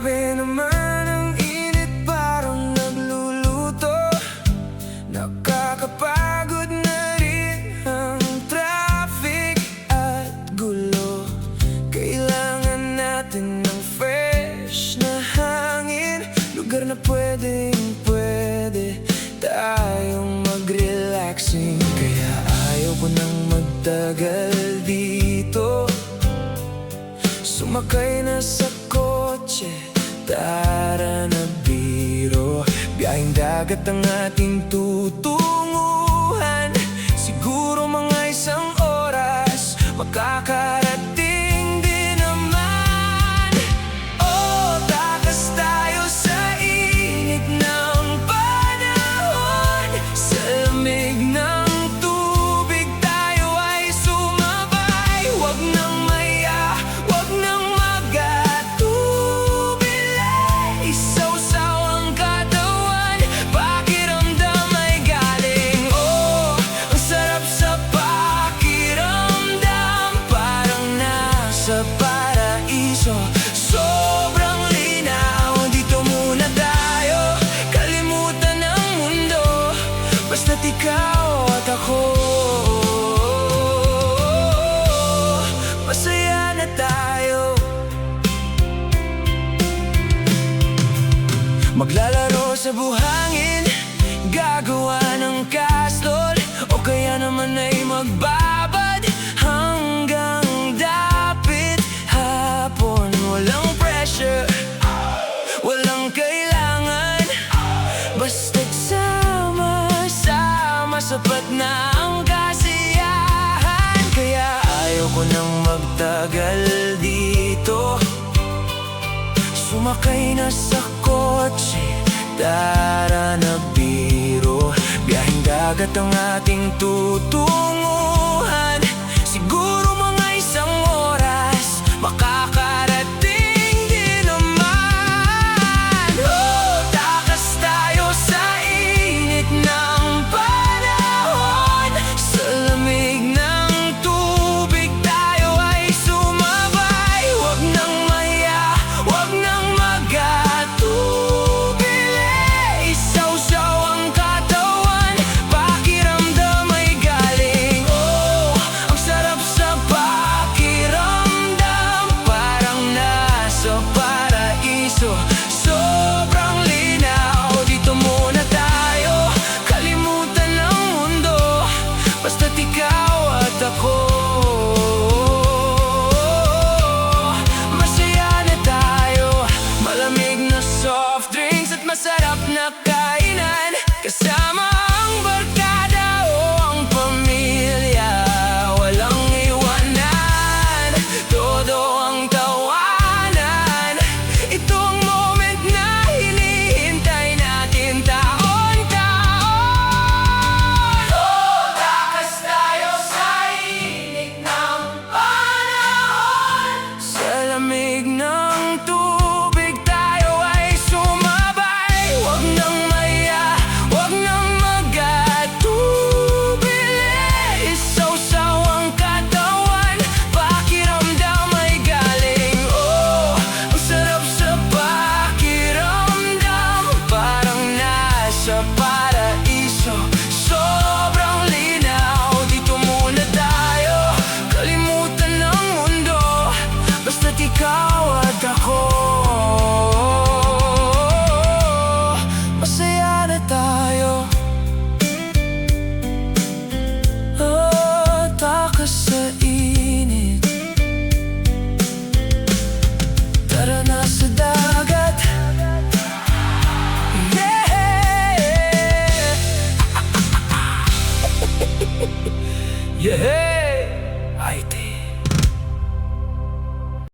Grabe naman ang init, parang nagluluto. Nakakapagod na rin ang traffic at gulo. Kailangan natin ng fresh na hangin, lugar na pwede tayong mag-relaxing. Kaya ayaw ko nang magtagal dito. Sumakay na sa kotse, tara na biro. Biyaheng dagat ang ating tutunguhan. Siguro mga isang oras makakarating din naman. Oh, takas tayo sa init ng panahon. Sa lamig ng tubig tayo ay sumabay. Huwag nang maya, huwag nang magatubili. Isaw-saw ang katawan, pakiramdam ay galing. Oh, ang sarap sa pakiramdam, parang nasa paraiso. Sobrang linaw, dito muna tayo. Kalimutan ang mundo, basta't ikaw at ako. Masaya na tayo. Maglalaro sa buhangin, gagawa ng castle, o kaya naman ay magbabad hanggang dapit hapon. Walang pressure, walang kailangan, basta't sama-sama, sapat na ang kasiyahan. Kaya ayaw ko nang magtagal dito. Sumakay na sa kotse, tara na biro. Biyaheng dagat ang ating tutunguhan.